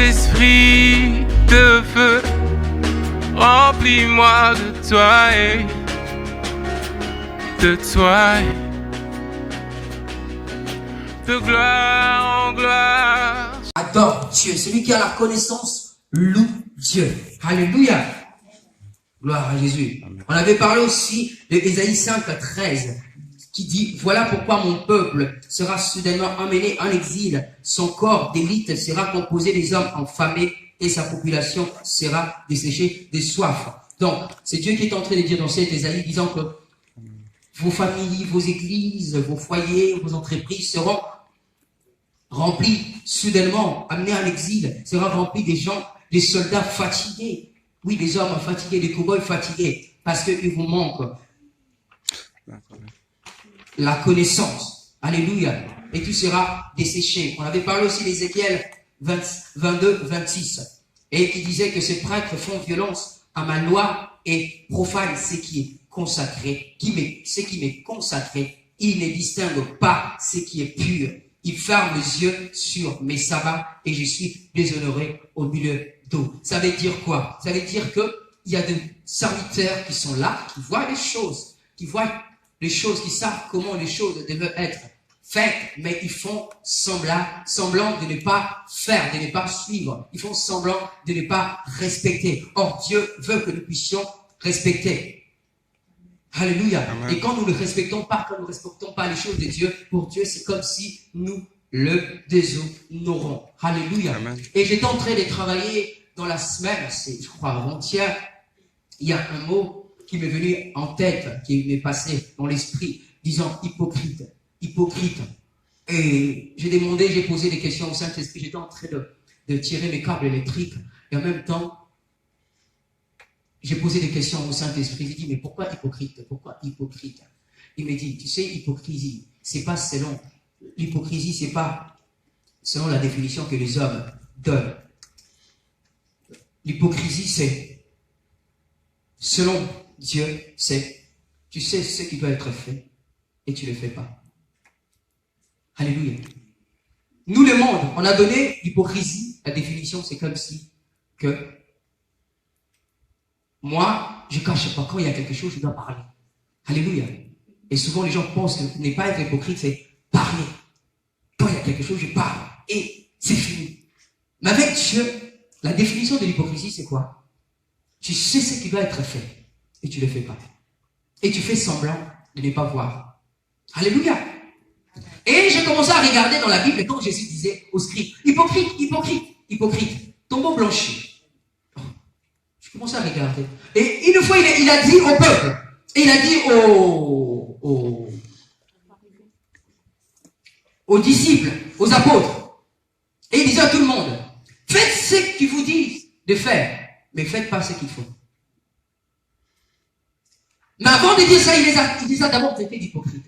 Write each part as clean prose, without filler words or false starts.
Saint-Esprit de feu, remplis-moi de toi et de toi, de gloire en gloire. Adore Dieu. Celui qui a la connaissance loue Dieu. Alléluia. Gloire à Jésus. Amen. On avait parlé aussi de Ésaïe 5:13 qui dit: voilà pourquoi mon peuple sera soudainement emmené en exil. Son corps d'élite sera composé des hommes affamés et sa population sera desséchée de soif. Donc, c'est Dieu qui est en train de dire dans cet Ésaïe, disant que vos familles, vos églises, vos foyers, vos entreprises seront remplis soudainement, amenés en exil, sera rempli des gens, des soldats fatigués. Oui, des hommes fatigués, des cow-boys fatigués, parce qu'il vous manque la connaissance. Alléluia. Et tout sera desséché. On avait parlé aussi d'Ézéchiel 22-26, et qui disait que ces prêtres font violence à ma loi et profanent ce qui est consacré, ce qui m'est consacré. Ils ne distinguent pas ce qui est pur. Ils ferment les yeux sur mes sabbats et je suis déshonoré au milieu d'eux. Ça veut dire quoi? Ça veut dire que il y a des serviteurs qui sont là, qui voient les choses, qui savent comment les choses doivent être faites, mais ils font semblant de ne pas faire, de ne pas suivre. Ils font semblant de ne pas respecter. Or, Dieu veut que nous puissions respecter. Alléluia. Amen. Et quand nous ne respectons pas, les choses de Dieu, pour Dieu, c'est comme si nous le déshonorons. Alléluia. Amen. Et j'étais en train de travailler dans la semaine, c'est, je crois, avant-hier, il y a un mot qui m'est venu en tête, qui m'est passé dans l'esprit, disant hypocrite. Hypocrite. Et j'ai posé des questions au Saint-Esprit, j'étais en train de tirer mes câbles électriques, et en même temps, j'ai posé des questions au Saint-Esprit. J'ai dit, mais pourquoi hypocrite? Pourquoi hypocrite? Il m'a dit, tu sais, hypocrisie, c'est pas selon, l'hypocrisie, c'est pas selon la définition que les hommes donnent. L'hypocrisie, c'est, selon Dieu, c'est, tu sais ce qui doit être fait et tu ne le fais pas. Alléluia. Nous, le monde, on a donné l'hypocrisie, la définition, c'est comme si que moi, je ne cache pas. Quand il y a quelque chose, je dois parler. Alléluia. Et souvent, les gens pensent que ne pas être hypocrite, c'est parler. Quand il y a quelque chose, je parle. Et c'est fini. Mais avec Dieu, la définition de l'hypocrisie, c'est quoi? Tu sais ce qui doit être fait. Et tu ne le fais pas. Et tu fais semblant de ne pas voir. Alléluia. Et j'ai commencé à regarder dans la Bible, et quand Jésus disait aux scribes, hypocrite, hypocrite, hypocrite, tombeau blanchi. Je commençais à regarder. Et une fois, il a dit au peuple, et il a dit aux disciples, aux apôtres, et il disait à tout le monde, faites ce qu'ils vous disent de faire, mais faites pas ce qu'il faut. Mais avant de dire ça, il les a d'abord traités d'hypocrites.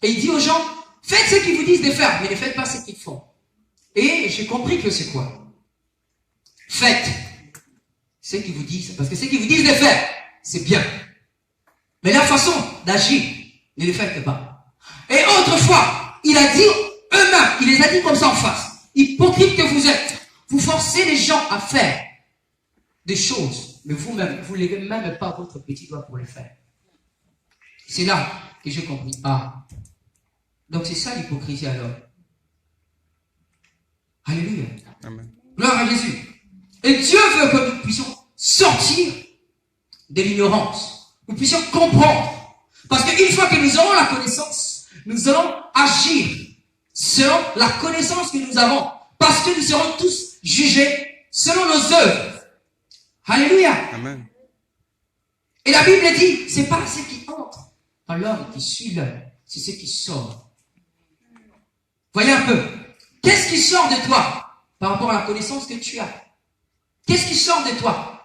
Et il dit aux gens, faites ce qu'ils vous disent de faire, mais ne faites pas ce qu'ils font. Et j'ai compris que c'est quoi? Faites ce qu'ils vous disent, parce que ce qu'ils vous disent de faire, c'est bien. Mais la façon d'agir, ne le faites pas. Et autrefois, il a dit eux-mêmes, il les a dit comme ça en face, hypocrites que vous êtes, vous forcez les gens à faire des choses, mais vous-même, vous ne levez même pas votre petit doigt pour les faire. C'est là que j'ai compris. Ah, donc c'est ça l'hypocrisie alors. Alléluia. Amen. Gloire à Jésus. Et Dieu veut que nous puissions sortir de l'ignorance. Nous puissions comprendre. Parce qu'une fois que nous aurons la connaissance, nous allons agir selon la connaissance que nous avons. Parce que nous serons tous jugés selon nos œuvres. Alléluia. Amen. Et la Bible dit, c'est pas ce qui entre dans l'homme qui suit l'homme, c'est ce qui sort. Voyez un peu. Qu'est-ce qui sort de toi par rapport à la connaissance que tu as? Qu'est-ce qui sort de toi?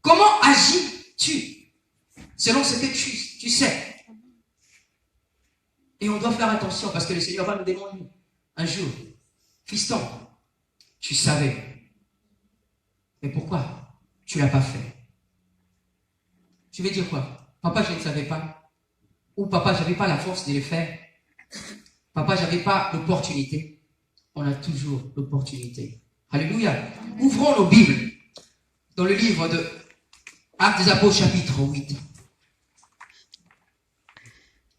Comment agis-tu selon ce que tu sais? Et on doit faire attention parce que le Seigneur va nous demander un jour, fiston, tu savais, mais pourquoi tu ne l'as pas fait? Tu veux dire quoi? Papa, je ne savais pas. Ou papa, je n'avais pas la force de le faire. Papa, je n'avais pas l'opportunité. On a toujours l'opportunité. Alléluia. Ouvrons nos Bibles dans le livre de Actes des Apôtres, chapitre 8.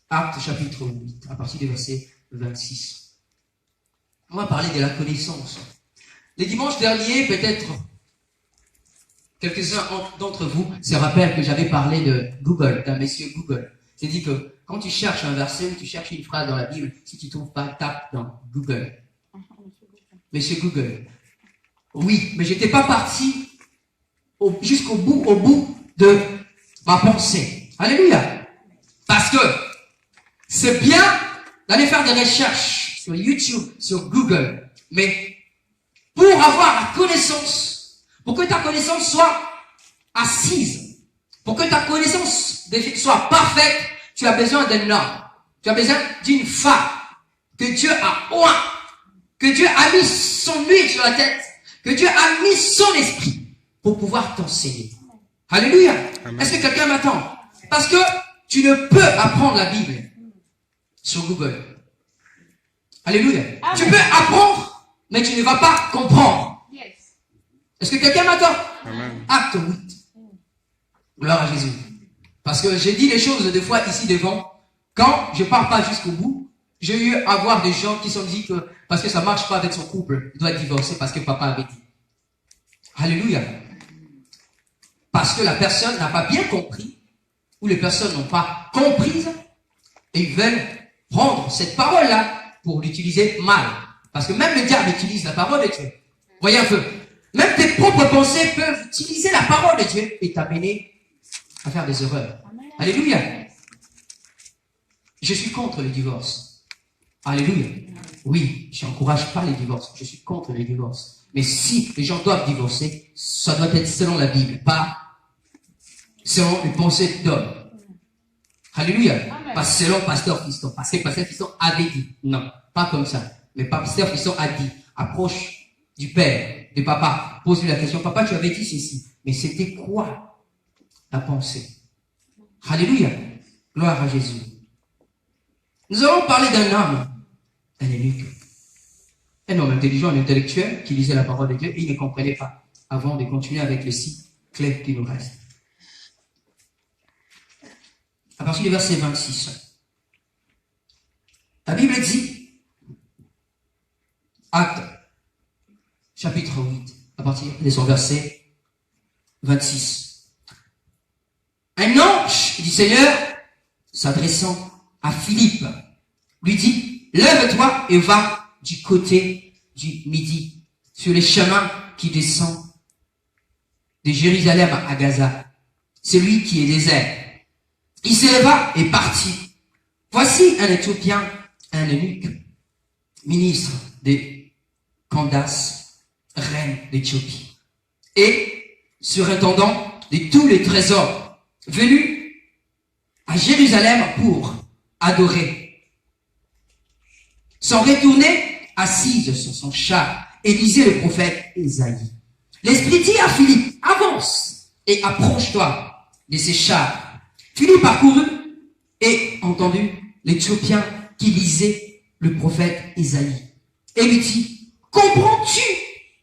Actes, chapitre 8, à partir du verset 26. On va parler de la connaissance. Les dimanches derniers, peut-être, quelques-uns d'entre vous se rappellent que j'avais parlé de Google, d'un monsieur Google. J'ai dit que quand tu cherches un verset ou tu cherches une phrase dans la Bible, si tu ne trouves pas, tape dans Google. Monsieur Google. Oui, mais j'étais pas parti jusqu'au bout de ma pensée. Alléluia. Parce que c'est bien d'aller faire des recherches sur YouTube, sur Google, mais pour avoir la connaissance, pour que ta connaissance soit assise, pour que ta connaissance soit parfaite, tu as besoin d'un homme, tu as besoin d'une femme que Dieu a oint, que Dieu a mis son huile sur la tête, que Dieu a mis son esprit pour pouvoir t'enseigner. Alléluia. Amen. Est-ce que quelqu'un m'attend? Parce que tu ne peux apprendre la Bible sur Google. Alléluia. Amen. Tu peux apprendre, mais tu ne vas pas comprendre. Yes. Est-ce que quelqu'un m'attend? Amen. Acte 8. Gloire à Jésus. Parce que j'ai dit les choses des fois ici devant. Quand je ne pars pas jusqu'au bout, j'ai eu à voir des gens qui se sont dit que parce que ça ne marche pas avec son couple, il doit divorcer parce que papa avait dit. Alléluia. Parce que la personne n'a pas bien compris, ou les personnes n'ont pas comprises, et ils veulent prendre cette parole-là pour l'utiliser mal. Parce que même le diable utilise la parole de Dieu. Voyez un peu. Même tes propres pensées peuvent utiliser la parole de Dieu et t'amener à faire des erreurs. Amen. Alléluia. Je suis contre le divorce. Alléluia. Oui, je n'encourage pas les divorces. Je suis contre les divorces. Mais si les gens doivent divorcer, ça doit être selon la Bible, pas selon les pensées d'hommes. Alléluia. Amen. Pas selon Pasteur Fiston. Parce que Pasteur Fiston avait dit. Non, pas comme ça. Mais Pasteur Fiston a dit. Approche du père, du papa. Pose-lui la question. Papa, tu avais dit ceci. Mais c'était quoi la pensée? Alléluia. Gloire à Jésus. Nous allons parler d'un homme, un eunuque. Un homme intelligent, un intellectuel qui lisait la parole de Dieu et il ne comprenait pas avant de continuer avec les 6 clés qui nous restent. À partir du verset 26. La Bible dit, Actes, chapitre 8, à partir de son verset 26. Un ange du Seigneur, s'adressant à Philippe, lui dit, lève-toi et va du côté du midi, sur les chemins qui descendent de Jérusalem à Gaza, celui qui est désert. Il s'éleva et partit. Voici un Éthiopien, un eunuque, ministre de Candace, reine d'Éthiopie, et surintendant de tous les trésors, venu à Jérusalem pour adorer. S'en retourner, assise sur son char, et lisait le prophète Ésaïe. L'Esprit dit à Philippe, avance et approche-toi de ces chars. Philippe parcourut et entendit l'Éthiopien qui lisait le prophète Ésaïe. Et lui dit, comprends-tu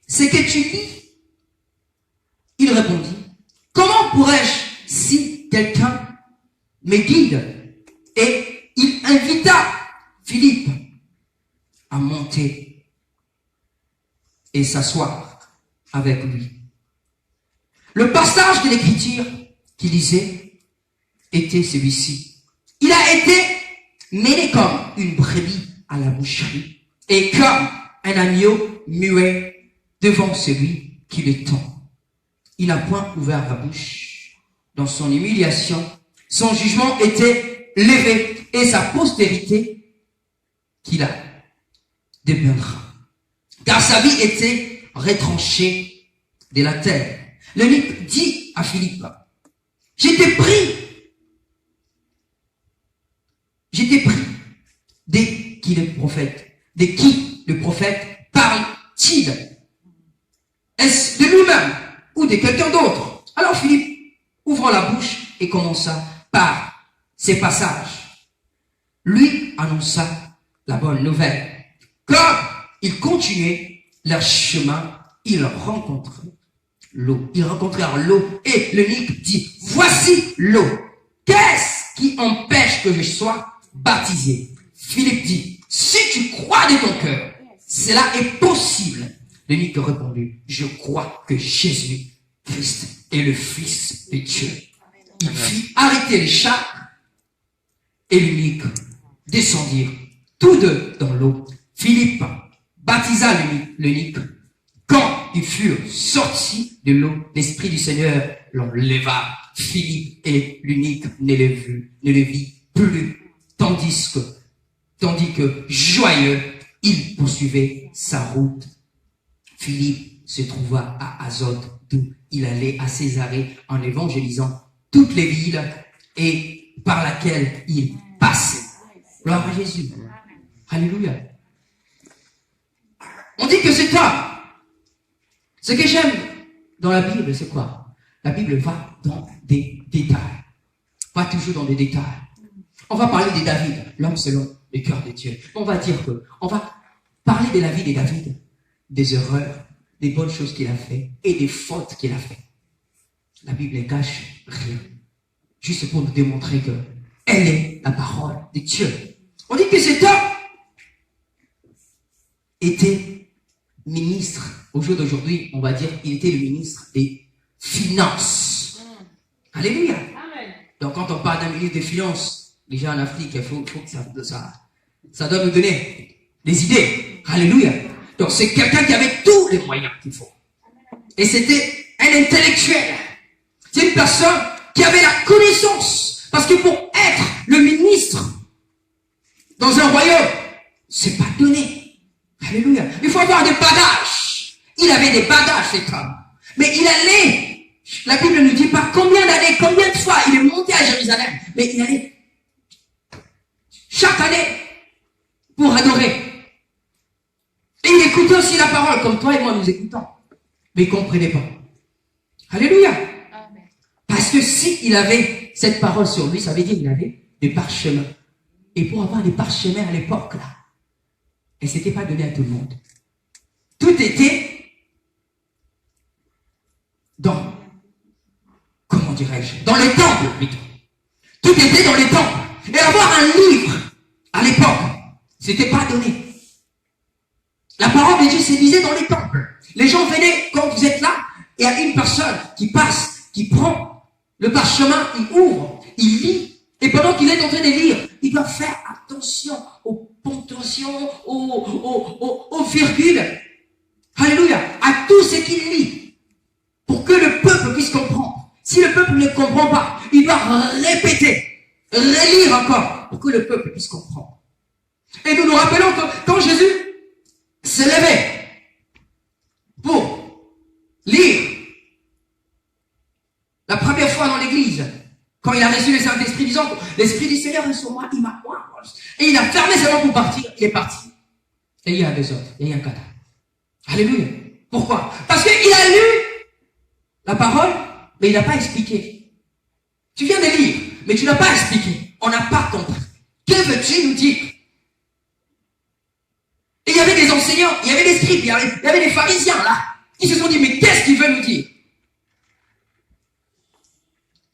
ce que tu lis? Il répondit, comment pourrais-je si quelqu'un me guide? Et il invita Philippe à monter et s'asseoir avec lui. Le passage de l'Écriture qu'il lisait était celui-ci. Il a été mêlé comme une brebis à la boucherie et comme un agneau muet devant celui qui le tend. Il n'a point ouvert la bouche. Dans son humiliation, son jugement était levé et sa postérité qu'il a deviendra. Car sa vie était retranchée de la terre. L'eunuque dit à Philippe, j'étais pris de qui le prophète, de qui le prophète parle-t-il? Est-ce de lui-même ou de quelqu'un d'autre? Alors Philippe ouvre la bouche et commença par ces passages. Lui annonça la bonne nouvelle. Comme ils continuaient leur chemin ils rencontrèrent l'eau. Ils rencontrèrent l'eau et l'eunuque dit, voici l'eau. Qu'est-ce qui empêche que je sois baptisé? Philippe dit, si tu crois de ton cœur, cela est possible. L'eunuque répondit, je crois que Jésus-Christ est le Fils de Dieu. Il fit arrêter les chars et l'eunuque descendirent tous deux dans l'eau. Philippe baptisa l'eunuque. Quand ils furent sortis de l'eau, l'Esprit du Seigneur l'enleva. Philippe et l'eunuque ne le vit plus, tandis que joyeux, il poursuivait sa route. Philippe se trouva à Azote, d'où il allait à Césarée en évangélisant toutes les villes et par laquelle il passait. Gloire à Jésus. Alléluia. On dit que cet homme, ce que j'aime dans la Bible, c'est quoi? La Bible va dans des détails. Pas toujours dans des détails. On va parler de David, l'homme selon le cœur de Dieu. On va parler de la vie de David, des erreurs, des bonnes choses qu'il a fait et des fautes qu'il a fait. La Bible ne cache rien. Juste pour nous démontrer que elle est la parole de Dieu. On dit que cet homme était ministre. Au jour d'aujourd'hui, on va dire qu'il était le ministre des Finances. Alléluia. Amen. Donc quand on parle d'un ministre des Finances, déjà en Afrique, il faut que ça doit nous donner des idées. Alléluia. Donc c'est quelqu'un qui avait tous les moyens qu'il faut. Et c'était un intellectuel. C'est une personne qui avait la connaissance. Parce que pour être le ministre dans un royaume, c'est pas donné. Alléluia. Il faut avoir des bagages. Il avait des bagages, cet homme. Mais il allait, la Bible ne nous dit pas combien d'années, combien de fois il est monté à Jérusalem. Mais il allait chaque année pour adorer. Et il écoutait aussi la parole, comme toi et moi nous écoutons. Mais il ne comprenait pas. Alléluia. Amen. Parce que si il avait cette parole sur lui, ça veut dire qu'il avait des parchemins. Et pour avoir des parchemins à l'époque, là, et c'était pas donné à tout le monde. Tout était dans, comment dirais-je, dans les temples, plutôt. Tout était dans les temples. Et avoir un livre, à l'époque, c'était pas donné. La parole de Dieu se lisait dans les temples. Les gens venaient, quand vous êtes là, et il y a une personne qui passe, qui prend le parchemin, il ouvre, il lit, et pendant qu'il est en train de lire, il doit faire attention aux ponctuations, aux virgules. Alléluia. À tout ce qu'il lit. Pour que le peuple puisse comprendre. Si le peuple ne comprend pas, il doit répéter, relire encore, pour que le peuple puisse comprendre. Et nous nous rappelons que quand Jésus s'est levé pour lire la première fois dans l'église, quand il a reçu le Saint-Esprit, disant l'Esprit du Seigneur est sur moi, il m'a point. Et il a fermé ses mains pour partir, il est parti. Et il y a deux autres, il y a un cadavre. Alléluia. Pourquoi? Parce qu'il a lu la parole, mais il n'a pas expliqué. Tu viens de lire, mais tu n'as pas expliqué. On n'a pas compris. Que veux-tu nous dire? Et il y avait des enseignants, il y avait des scribes, il y avait des pharisiens là, qui se sont dit, mais qu'est-ce qu'il veut nous dire?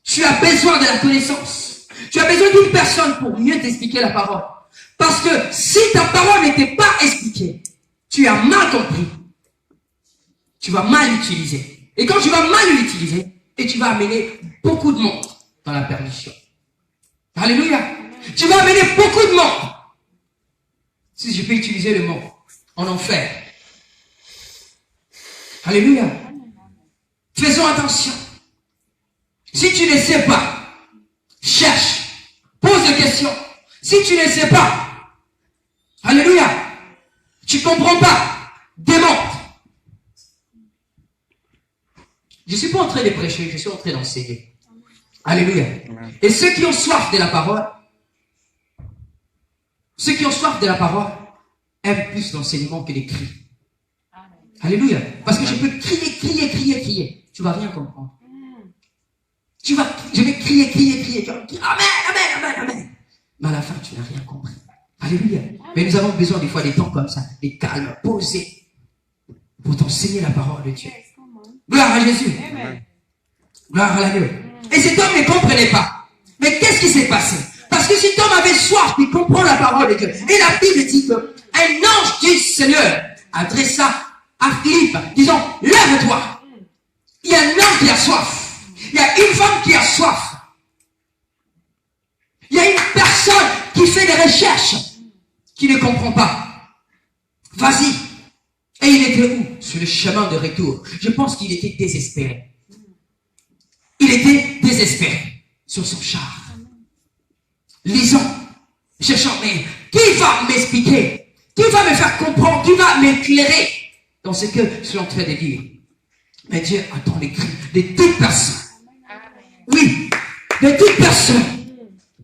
Tu as besoin de la connaissance. Tu as besoin d'une personne pour mieux t'expliquer la parole. Parce que si ta parole n'était pas expliquée, tu as mal compris. Tu vas mal l'utiliser. Et quand tu vas mal l'utiliser, et tu vas amener beaucoup de monde dans la perdition. Alléluia. Tu vas amener beaucoup de monde. Si je peux utiliser le mot, en enfer. Alléluia. Faisons attention. Si tu ne sais pas, cherche, pose des questions. Si tu ne sais pas, alléluia, tu comprends pas, démonte. Je suis pas en train de prêcher, je suis en train d'enseigner. Alléluia. Et ceux qui ont soif de la parole, aiment plus l'enseignement que les cris. Alléluia. Parce que je peux crier. Tu vas rien comprendre. Je vais crier. Tu vas dire, amen. Mais à la fin, tu n'as rien compris. Alléluia. Mais nous avons besoin des fois des temps comme ça, des calmes, posés. pour t'enseigner la parole de Dieu. Gloire à Jésus. Gloire à l'agneau. Et cet homme ne comprenait pas. Mais qu'est-ce qui s'est passé? Parce que cet homme avait soif de comprendre la parole de Dieu. Et la Bible dit que un ange du Seigneur adressa à Philippe, disant, lève-toi. Il y a un homme qui a soif. Il y a une femme qui a soif. Il y a une personne qui fait des recherches, qui ne comprend pas. Vas-y. Et il était où? Sur le chemin de retour. Je pense qu'il était désespéré. Il était désespéré sur son char. Lisons, cherchons, mais qui va m'expliquer? Qui va me faire comprendre? Qui va m'éclairer dans ce que je suis en train de dire? Mais Dieu entend les cris de toute personne. Oui, de toute personne.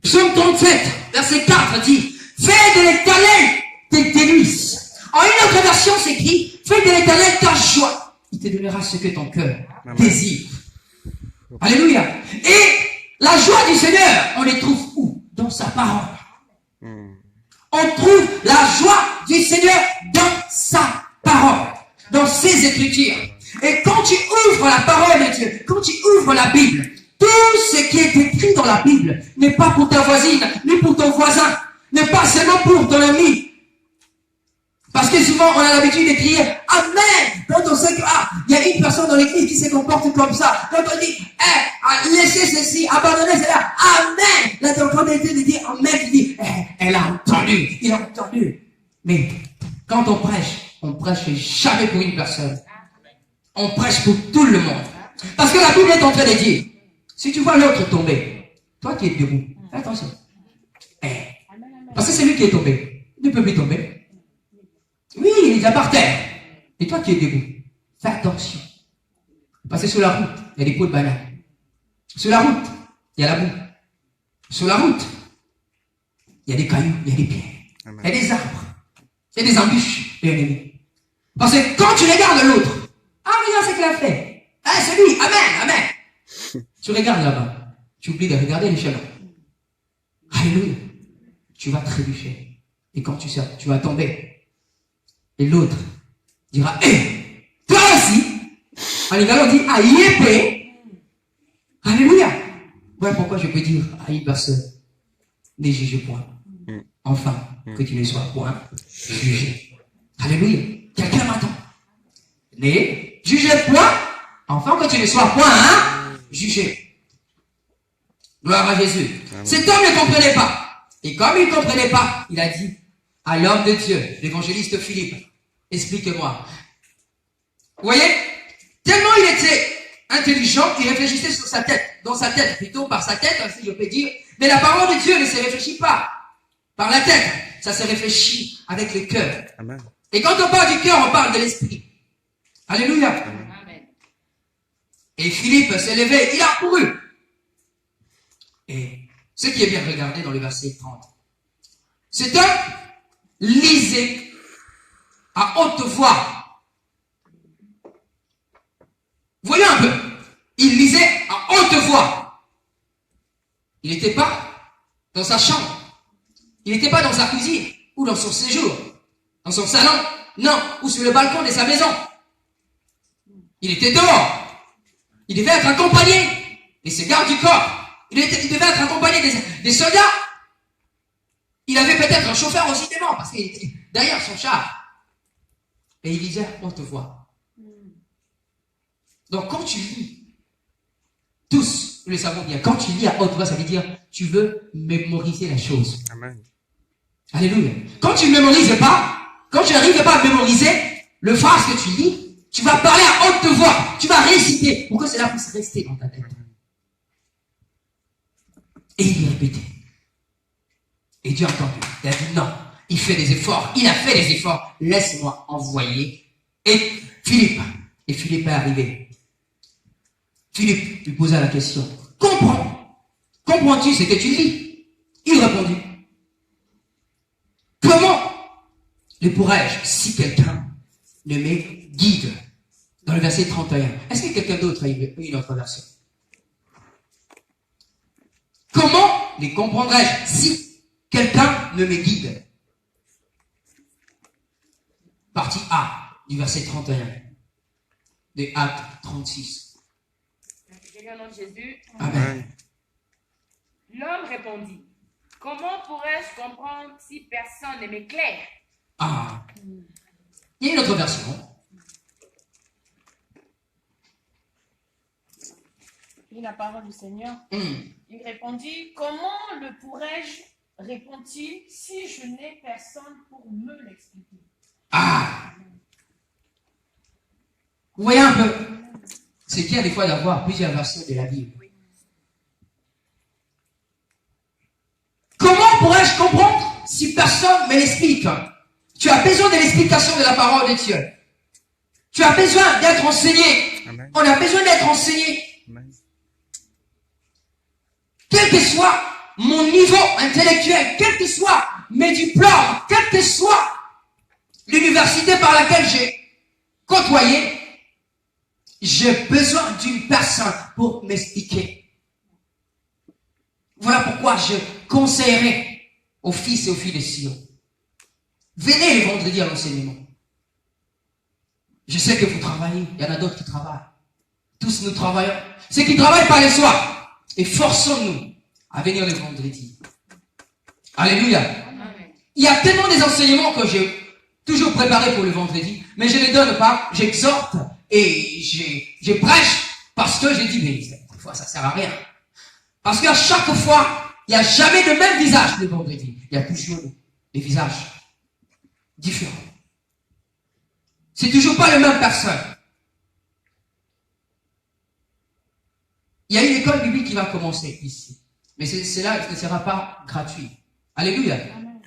Psaume 37, verset 4 dit, fais de l'éternel tes délices. En une autre version, c'est écrit, fais de l'éternel ta joie. Il te donnera ce que ton cœur désire. Alléluia. Et la joie du Seigneur, on les trouve où? Dans sa parole. On trouve la joie du Seigneur dans sa parole, dans ses Écritures. Et quand tu ouvres la parole de Dieu, quand tu ouvres la Bible, tout ce qui est écrit dans la Bible n'est pas pour ta voisine, ni pour ton voisin, n'est pas seulement pour ton ami. Parce que souvent, on a l'habitude de crier « Amen » quand on sait que, il y a une personne dans l'église qui se comporte comme ça. Quand on dit « laissez ceci, abandonnez cela, Amen » là, tu es en train de dire « Amen », tu dis « elle a entendu, il a entendu ». Mais quand on prêche jamais pour une personne. On prêche pour tout le monde. Parce que la Bible est en train de dire, si tu vois l'autre tomber, toi qui es debout, fais attention. Parce que c'est lui qui est tombé. Il ne peut plus tomber. Oui, il est déjà par terre. Et toi qui es debout, fais attention. Parce que sur la route, il y a des pots de banane. Sur la route, il y a la boue. Sur la route, il y a des cailloux, il y a des pierres. Il y a des arbres. Il y a des embûches, bien aimé. Parce que quand tu regardes l'autre, regarde ce qu'il a fait. C'est lui, amen, amen. Tu regardes là-bas, tu oublies de regarder les chemins. Alléluia. Tu vas trébucher. Et quand tu sors, tu vas tomber. Et l'autre dira, toi aussi. En italien, on dit, aïe, alléluia. Voilà pourquoi je peux dire à une personne, ne juge point. Enfin, que tu ne sois point jugé. Alléluia. Quelqu'un m'attend. Ne jugez point, enfin que tu ne sois point jugé. Gloire à Jésus. Amen. Cet homme ne comprenait pas. Et comme il ne comprenait pas, il a dit à l'homme de Dieu, l'évangéliste Philippe, explique-moi. Vous voyez, tellement il était intelligent, il réfléchissait sur sa tête, dans sa tête, plutôt par sa tête, ainsi je peux dire. Mais la parole de Dieu ne se réfléchit pas par la tête, ça se réfléchit avec le cœur. Amen. Et quand on parle du cœur, on parle de l'esprit. Alléluia. Amen. Et Philippe s'est levé, il a couru. Et ce qui est bien regardé dans le verset 30, cet homme lisait à haute voix. Voyons un peu. Il lisait à haute voix. Il n'était pas dans sa chambre. Il n'était pas dans sa cuisine ou dans son séjour, dans son salon, non, ou sur le balcon de sa maison. Il était dehors. Il devait être accompagné de ses gardes du corps. Il devait être accompagné des soldats. Il avait peut-être un chauffeur aussi devant, parce qu'il était derrière son char. Et il lisait à haute voix. Donc quand tu lis, tous nous le savons bien, quand tu lis à haute voix, ça veut dire tu veux mémoriser la chose. Amen. Alléluia. Quand tu ne mémorises pas, quand tu n'arrives pas à mémoriser le phrase que tu lis, tu vas parler à haute voix, tu vas réciter pour que cela puisse rester dans ta tête. Et il répétait. Et Dieu a entendu. Il a dit non, il fait des efforts, il a fait des efforts, laisse-moi envoyer. Et Philippe est arrivé. Philippe lui posa la question, comprends-tu ce que tu lis? Il répondit, comment le pourrais-je si quelqu'un ne me guide? Dans le verset 31. Est-ce que quelqu'un d'autre a une autre version? Comment les comprendrais-je si quelqu'un ne me guide? Partie A du verset 31. de Actes 36. Je lis au nom de Jésus. Amen. L'homme répondit, comment pourrais-je comprendre si personne ne m'éclaire? Ah. Il y a une autre version. Lis la parole du Seigneur. Hmm. Il répondit, comment le pourrais-je, répond-il, si je n'ai personne pour me l'expliquer? Ah. Vous voyez un peu, c'est bien des fois d'avoir plusieurs versions de la Bible. Comment pourrais-je comprendre si personne me l'explique? Tu as besoin de l'explication de la parole de Dieu. Tu as besoin d'être enseigné. Amen. On a besoin d'être enseigné. Amen. Quel que soit mon niveau intellectuel, quel que soit mes diplômes, quelle que soit l'université par laquelle j'ai côtoyé, j'ai besoin d'une personne pour m'expliquer. Voilà pourquoi je conseillerais aux fils et aux filles de Sion. Venez le vendredi à l'enseignement. Je sais que vous travaillez, il y en a d'autres qui travaillent. Tous nous travaillons. Ceux qui travaillent par les soirs, et forçons-nous à venir le vendredi. Alléluia. Amen. Il y a tellement des enseignements que j'ai toujours préparés pour le vendredi, mais je ne les donne pas, j'exhorte et je prêche parce que j'ai dit, mais des fois ça sert à rien. Parce qu'à chaque fois, il n'y a jamais le même visage le vendredi. Il y a toujours des visages différents. C'est toujours pas la même personne. Il y a une école biblique qui va commencer ici. Mais cela ne sera pas gratuit. Alléluia.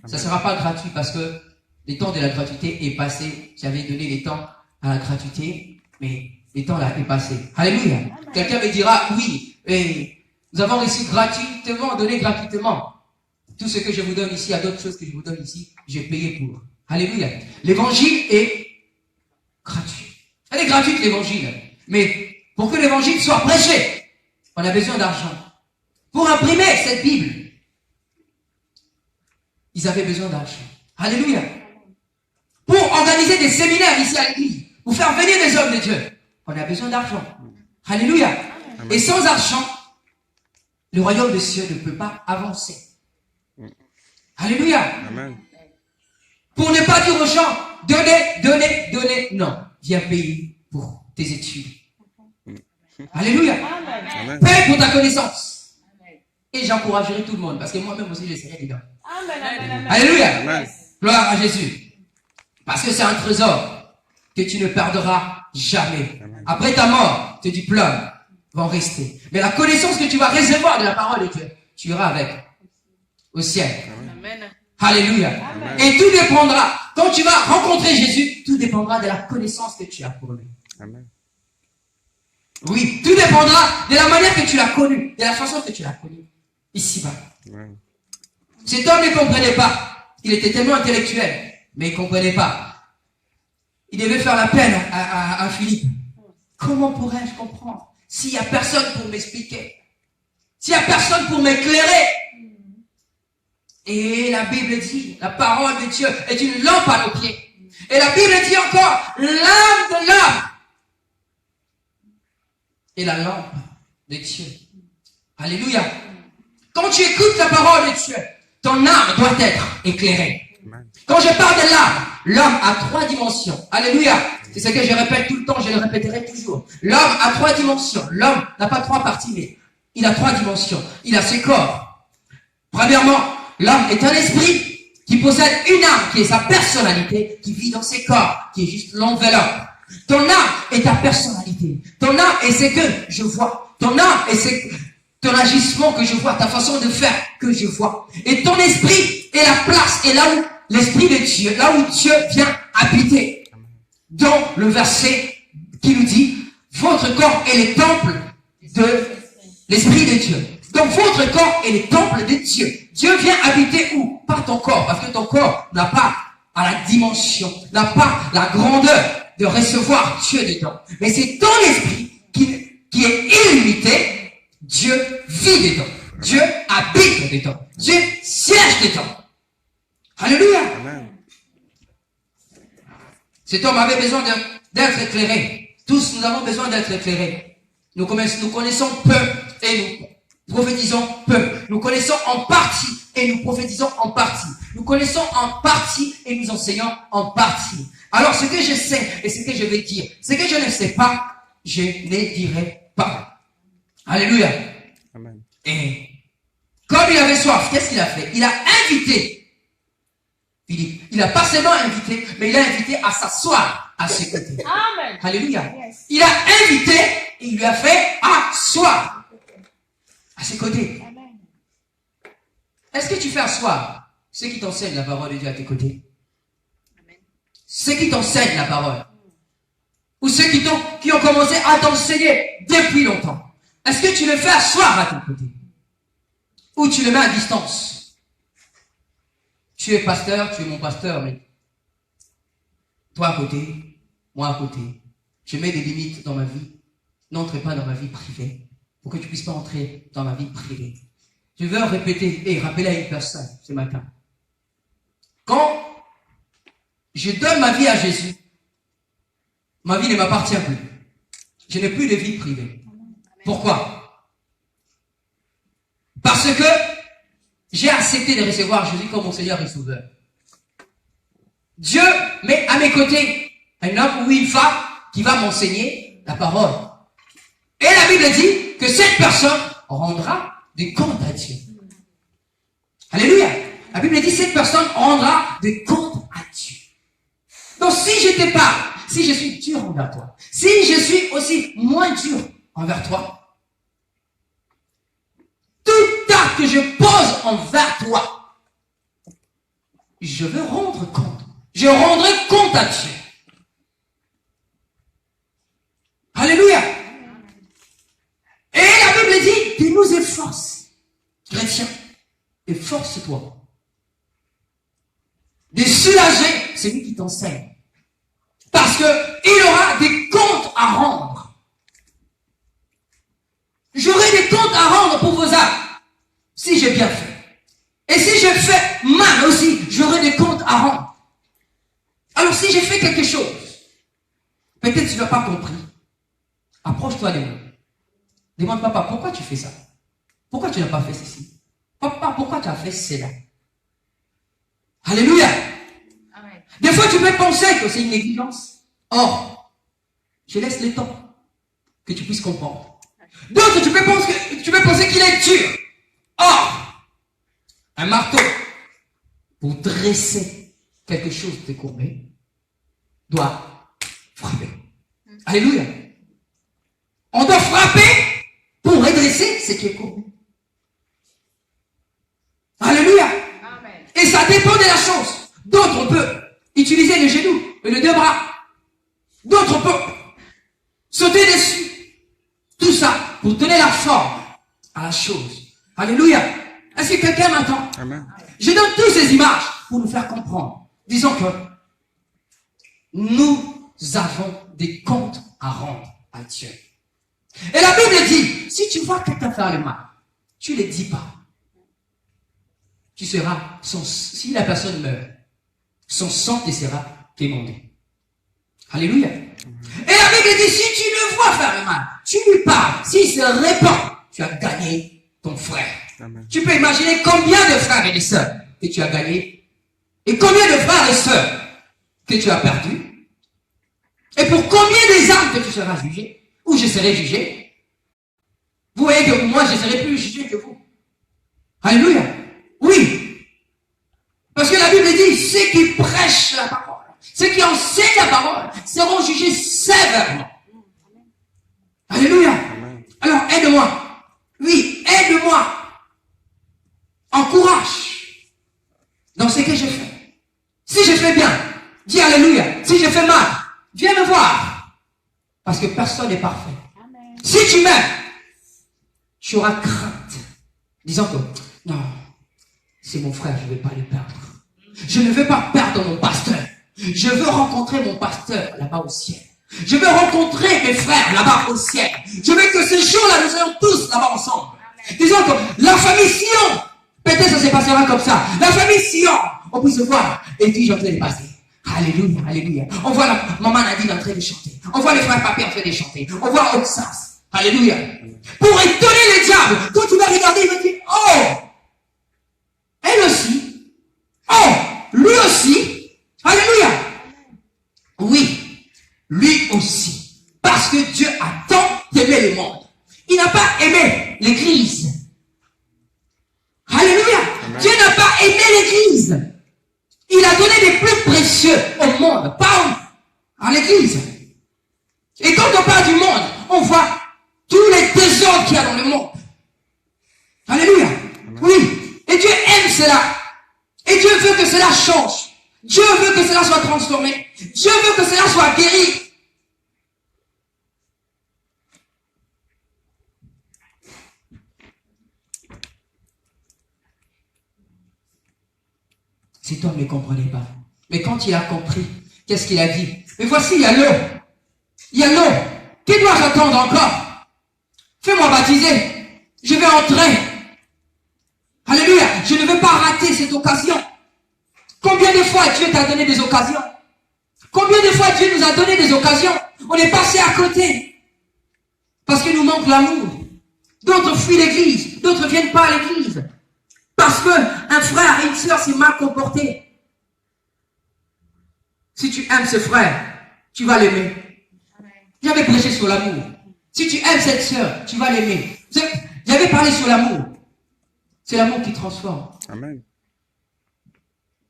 Ça ne sera pas gratuit parce que le temps de la gratuité est passé. J'avais donné les temps à la gratuité, mais le temps là est passé. Alléluia. Quelqu'un me dira, oui, nous avons reçu gratuitement, donné gratuitement. Tout ce que je vous donne ici, il y a d'autres choses que je vous donne ici, j'ai payé pour. Alléluia. L'évangile est gratuit. Elle est gratuite, l'évangile. Mais pour que l'évangile soit prêché, on a besoin d'argent. Pour imprimer cette Bible, ils avaient besoin d'argent. Alléluia. Pour organiser des séminaires ici à l'église, pour faire venir des hommes de Dieu, on a besoin d'argent. Alléluia. Amen. Et sans argent, le royaume des cieux ne peut pas avancer. Alléluia. Amen. Pour ne pas dire aux gens, donnez. Non, viens payer pour tes études. Alléluia. Amen. Amen. Paye pour ta connaissance. Amen. Et j'encouragerai tout le monde, parce que moi-même aussi, je serai dedans. Amen. Amen. Amen. Alléluia. Amen. Gloire à Jésus. Parce que c'est un trésor que tu ne perdras jamais. Amen. Après ta mort, tes diplômes vont rester. Mais la connaissance que tu vas recevoir de la parole de Dieu, tu iras avec au ciel. Amen. Alléluia. Amen. Et tout dépendra, quand tu vas rencontrer Jésus, tout dépendra de la connaissance que tu as pour lui. Amen. Oui, tout dépendra de la manière que tu l'as connu, de la façon que tu l'as connu. Ici-bas. Amen. Cet homme ne comprenait pas. Il était tellement intellectuel, mais il ne comprenait pas. Il devait faire la peine à Philippe. Comment pourrais-je comprendre s'il n'y a personne pour m'expliquer? S'il n'y a personne pour m'éclairer? Et la Bible dit, la parole de Dieu est une lampe à nos pieds. Et la Bible dit encore, l'âme de l'homme est la lampe de Dieu. Alléluia. Quand tu écoutes la parole de Dieu, ton âme doit être éclairée. Amen. Quand je parle de l'âme, l'homme a 3 dimensions. Alléluia. C'est ce que je répète tout le temps, je le répéterai toujours. L'homme a 3 dimensions. L'homme n'a pas 3 parties, mais il a 3 dimensions. Il a ses corps. Premièrement, l'homme est un esprit qui possède une âme, qui est sa personnalité, qui vit dans ses corps, qui est juste l'enveloppe. Ton âme est ta personnalité. Ton âme est ce que je vois. Ton âme est ton agissement que je vois, ta façon de faire que je vois. Et ton esprit est la place, et là où l'esprit de Dieu, là où Dieu vient habiter. Dans le verset qui nous dit, votre corps est le temple de l'esprit de Dieu. Donc votre corps est le temple de Dieu. Dieu vient habiter où? Par ton corps, parce que ton corps n'a pas à la dimension, n'a pas la grandeur de recevoir Dieu dedans. Mais c'est ton esprit qui est illimité. Dieu vit dedans. Dieu habite dedans. Dieu siège dedans. Alléluia. Amen. Cet homme avait besoin d'être éclairé. Tous, nous avons besoin d'être éclairés. Nous connaissons peu et nous prophétisons peu. Nous connaissons en partie et nous prophétisons en partie. Nous connaissons en partie et nous enseignons en partie. Alors ce que je sais et ce que je vais dire, ce que je ne sais pas, je ne dirai pas. Alléluia. Amen. Et comme il avait soif, qu'est-ce qu'il a fait? Il a invité Philippe. Il n'a pas seulement invité, mais il a invité à s'asseoir à ses côtés. Amen. Alléluia. Yes. Il a invité et il lui a fait asseoir à ses côtés. Amen. Est-ce que tu fais asseoir ceux qui t'enseignent la parole de Dieu à tes côtés? Ceux qui t'enseignent la parole. Ou ceux qui ont commencé à t'enseigner depuis longtemps. Est-ce que tu les fais asseoir à ton côté? Ou tu les mets à distance? Tu es pasteur, tu es mon pasteur, mais toi à côté, moi à côté. Je mets des limites dans ma vie. N'entre pas dans ma vie privée. Pour que tu puisses pas entrer dans ma vie privée. Je veux répéter et rappeler à une personne ce matin. Quand je donne ma vie à Jésus, ma vie ne m'appartient plus. Je n'ai plus de vie privée. Pourquoi? Parce que j'ai accepté de recevoir Jésus comme mon Seigneur et Sauveur. Dieu met à mes côtés un homme ou une femme qui va m'enseigner la parole. Et la Bible dit que cette personne rendra des comptes à Dieu. Alléluia. La Bible dit que cette personne rendra des comptes à Dieu. Donc si je te parle, si je suis dur envers toi, si je suis aussi moins dur envers toi, tout acte que je pose envers toi, je veux rendre compte. Je rendrai compte à Dieu. Alléluia. Et la Bible dit qu'il nous efforce. Chrétien, efforce-toi de soulager celui qui t'enseigne. Parce que il aura des comptes à rendre. J'aurai des comptes à rendre pour vos actes, si j'ai bien fait. Et si je fais mal aussi, j'aurai des comptes à rendre. Alors si j'ai fait quelque chose, peut-être tu n'as pas compris. Approche-toi de moi. Demande papa, pourquoi tu fais ça? Pourquoi tu n'as pas fait ceci? Papa, pourquoi tu as fait cela? Alléluia. Amen. Des fois tu peux penser que c'est une négligence. Or, je laisse le temps que tu puisses comprendre. D'autres, tu peux penser qu'il est dur. Or, un marteau, pour dresser quelque chose de courbé, doit frapper. Alléluia. On doit frapper pour redresser ce qui est courbé. Alléluia. Amen. Et ça dépend de la chose. D'autres peuvent utiliser les genoux et les deux bras. D'autres peuvent sauter dessus. Tout ça pour donner la forme à la chose. Alléluia. Est-ce que quelqu'un m'entend? Amen. Je donne toutes ces images pour nous faire comprendre. Disons que nous avons des comptes à rendre à Dieu. Et la Bible dit, si tu vois quelqu'un faire le mal, tu ne le dis pas. Tu seras, si la personne meurt, son sang te sera demandé. Alléluia. Et la Bible dit, si tu le vois faire le mal, tu lui parles. S'il se répand, tu as gagné ton frère. Amen. Tu peux imaginer combien de frères et de sœurs que tu as gagnés et combien de frères et sœurs que tu as perdus et pour combien des âmes que tu seras jugé ou je serai jugé. Vous voyez que moi je serai plus jugé que vous. Alléluia. Oui. Parce que la Bible dit, ceux qui prêchent la parole, ceux qui enseignent la parole seront jugés sévèrement. Alléluia. Amen. Alors aide-moi. Oui, aide-moi. Encourage dans ce que je fais. Si je fais bien, dis alléluia. Si je fais mal, viens me voir. Parce que personne n'est parfait. Amen. Si tu m'aimes, tu auras crainte. Disant que, non, c'est mon frère, je ne vais pas le perdre. Je ne veux pas perdre mon pasteur. Je veux rencontrer mon pasteur là-bas au ciel. Je veux rencontrer mes frères là-bas au ciel. Je veux que ce jour-là, nous soyons tous là-bas ensemble. Disons que la famille Sion, peut-être ça se passera comme ça. La famille Sion, on peut se voir et puis j'entends les passer. Alléluia, alléluia. On voit la maman Nadine en train de chanter. On voit le frère Papé en train de chanter. On voit Oxas. Alléluia. Pour étonner le diable, quand tu vas regarder, il va dire, oh, elle aussi. Oh, lui aussi. Alléluia. Oui, lui aussi. Parce que Dieu a tant aimé le monde. Il n'a pas aimé l'église. Alléluia. Amen. Dieu n'a pas aimé l'église. Il a donné les plus précieux au monde, pas à l'église. Et quand on parle du monde, on voit tous les désordres qu'il y a dans le monde. Alléluia. Amen. Oui. Et Dieu aime cela. Et Dieu veut que cela change. Dieu veut que cela soit transformé. Dieu veut que cela soit guéri. Cet homme ne comprenait pas. Mais quand il a compris, qu'est-ce qu'il a dit? Mais voici, il y a l'eau. Il y a l'eau. Que dois-je attendre encore? Fais-moi baptiser. Je vais entrer. Alléluia. Je ne veux pas rater cette occasion. Combien de fois Dieu t'a donné des occasions? Combien de fois Dieu nous a donné des occasions? On est passé à côté. Parce qu'il nous manque l'amour. D'autres fuient l'église. D'autres ne viennent pas à l'église. Parce que un frère et une sœur s'est mal comporté. Si tu aimes ce frère, tu vas l'aimer. J'avais prêché sur l'amour. Si tu aimes cette sœur, tu vas l'aimer. J'avais parlé sur l'amour. C'est l'amour qui transforme. Amen.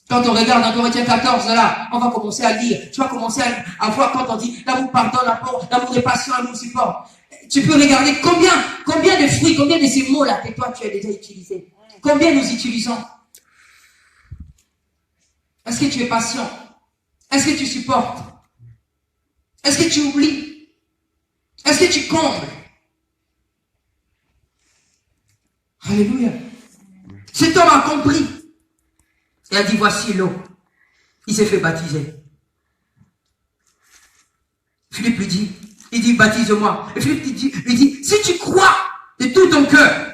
Quand on regarde dans Corinthiens 14, là, on va commencer à lire. Tu vas commencer à voir quand on dit l'amour pardonne, l'amour est patient, l'amour supporte. Tu peux regarder combien de fruits, combien de ces mots-là que toi tu as déjà utilisés. Combien nous utilisons? Est-ce que tu es patient? Est-ce que tu supportes? Est-ce que tu oublies? Est-ce que tu combles? Alléluia. Cet homme a compris. Il a dit, voici l'eau. Il s'est fait baptiser. Philippe lui dit, baptise-moi. Et Philippe lui dit, si tu crois de tout ton cœur,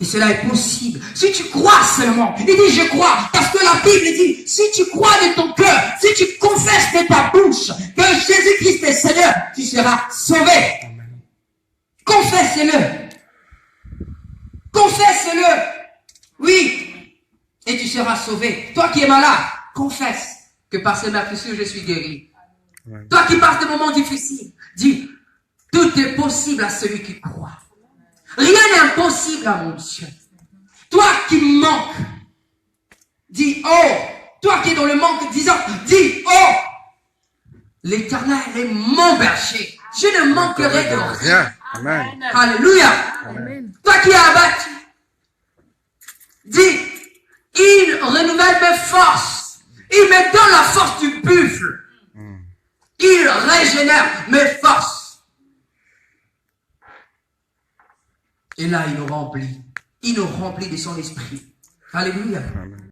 et cela est possible. Si tu crois seulement. Il dit, je crois. Parce que la Bible dit, si tu crois de ton cœur, si tu confesses de ta bouche que Jésus-Christ est Seigneur, tu seras sauvé. Amen. Confesse-le. Confesse-le. Oui. Et tu seras sauvé. Toi qui es malade, confesse que par ces meurtrissures, je suis guéri. Amen. Toi qui passes des moments difficiles, dis, tout est possible à celui qui croit. Rien n'est impossible à mon Dieu. Toi qui manques, dis, oh, toi qui es dans le manque, dis, oh, l'Éternel est mon berger. Je ne manquerai de rien. Amen. Alléluia. Amen. Toi qui es abattu, dis, il renouvelle mes forces. Il me donne la force du buffle. Il régénère mes forces. Et là, il nous remplit. Il nous remplit de son esprit. Alléluia. Amen.